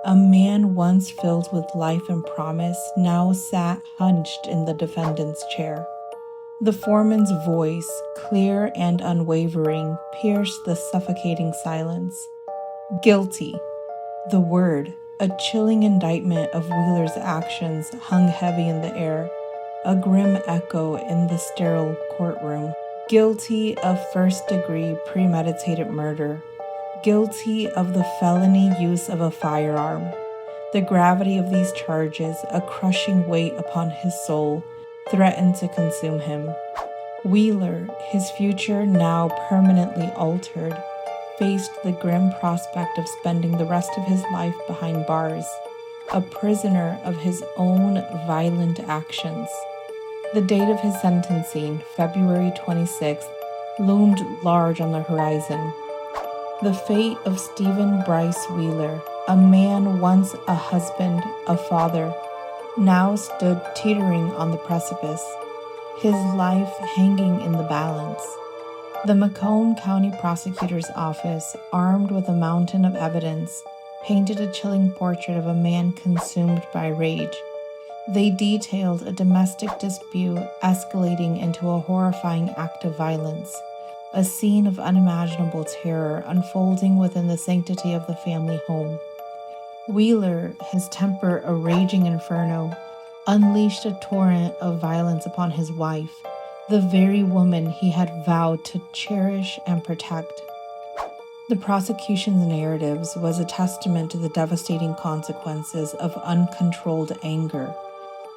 A man once filled with life and promise now sat hunched in the defendant's chair. The foreman's voice, clear and unwavering, pierced the suffocating silence. Guilty. The word, a chilling indictment of Wheeler's actions, hung heavy in the air, a grim echo in the sterile courtroom. Guilty of first-degree premeditated murder. Guilty of the felony use of a firearm. The gravity of these charges, a crushing weight upon his soul, threatened to consume him. Wheeler, his future now permanently altered, faced the grim prospect of spending the rest of his life behind bars, a prisoner of his own violent actions. The date of his sentencing, February 26th, loomed large on the horizon. The fate of Stephen Bryce Wheeler, a man once a husband, a father, now stood teetering on the precipice, his life hanging in the balance. The Macomb County Prosecutor's Office, armed with a mountain of evidence, painted a chilling portrait of a man consumed by rage. They detailed a domestic dispute escalating into a horrifying act of violence, a scene of unimaginable terror unfolding within the sanctity of the family home. Wheeler, his temper a raging inferno, unleashed a torrent of violence upon his wife, the very woman he had vowed to cherish and protect. The prosecution's narratives was a testament to the devastating consequences of uncontrolled anger.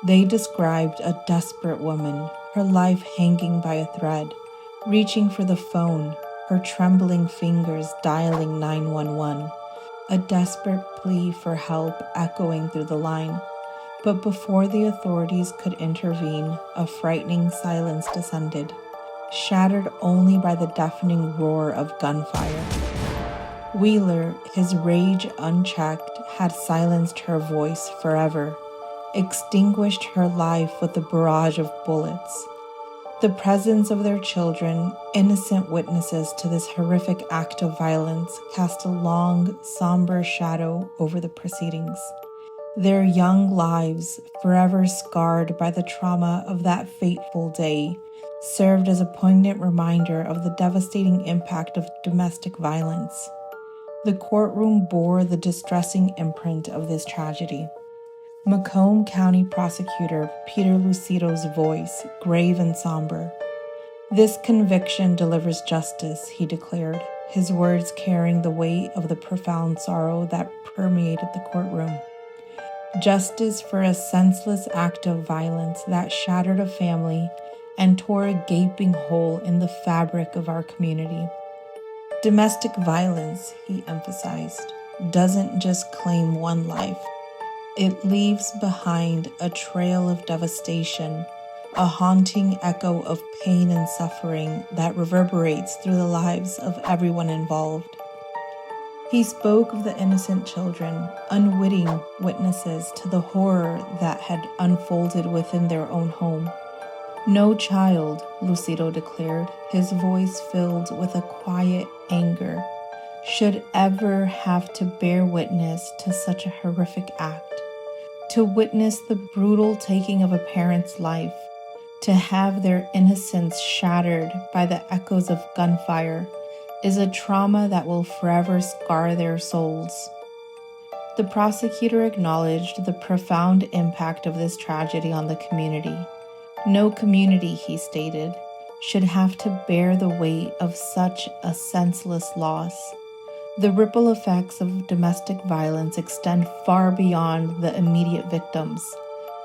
They described a desperate woman, her life hanging by a thread, reaching for the phone, her trembling fingers dialing 911, a desperate plea for help echoing through the line. But before the authorities could intervene, a frightening silence descended, shattered only by the deafening roar of gunfire. Wheeler, his rage unchecked, had silenced her voice forever, extinguished her life with a barrage of bullets. The presence of their children, innocent witnesses to this horrific act of violence, cast a long, somber shadow over the proceedings. Their young lives, forever scarred by the trauma of that fateful day, served as a poignant reminder of the devastating impact of domestic violence. The courtroom bore the distressing imprint of this tragedy. Macomb County Prosecutor Peter Lucido's voice, grave and somber. "This conviction delivers justice," he declared, his words carrying the weight of the profound sorrow that permeated the courtroom. Justice for a senseless act of violence that shattered a family and tore a gaping hole in the fabric of our community. Domestic violence, he emphasized, doesn't just claim one life. It leaves behind a trail of devastation, a haunting echo of pain and suffering that reverberates through the lives of everyone involved. He spoke of the innocent children, unwitting witnesses to the horror that had unfolded within their own home. No child, Lucido declared, his voice filled with a quiet anger, should ever have to bear witness to such a horrific act. To witness the brutal taking of a parent's life, to have their innocence shattered by the echoes of gunfire, is a trauma that will forever scar their souls. The prosecutor acknowledged the profound impact of this tragedy on the community. No community, he stated, should have to bear the weight of such a senseless loss. The ripple effects of domestic violence extend far beyond the immediate victims,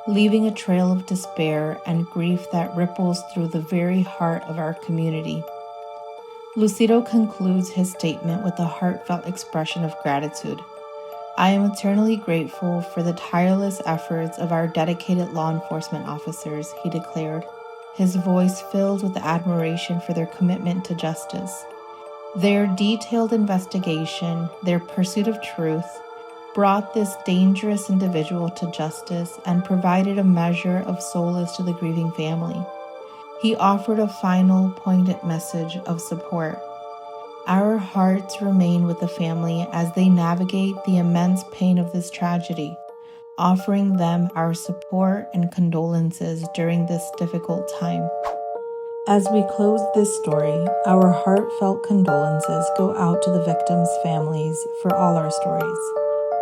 leaving a trail of despair and grief that ripples through the very heart of our community. Lucido concludes his statement with a heartfelt expression of gratitude. "I am eternally grateful for the tireless efforts of our dedicated law enforcement officers," he declared, his voice filled with admiration for their commitment to justice. Their detailed investigation, their pursuit of truth, brought this dangerous individual to justice and provided a measure of solace to the grieving family. He offered a final, poignant message of support. Our hearts remain with the family as they navigate the immense pain of this tragedy, offering them our support and condolences during this difficult time. As we close this story, our heartfelt condolences go out to the victims' families for all our stories.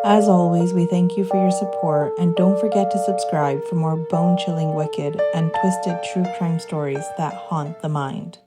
As always, we thank you for your support, and don't forget to subscribe for more bone-chilling, wicked, and twisted true crime stories that haunt the mind.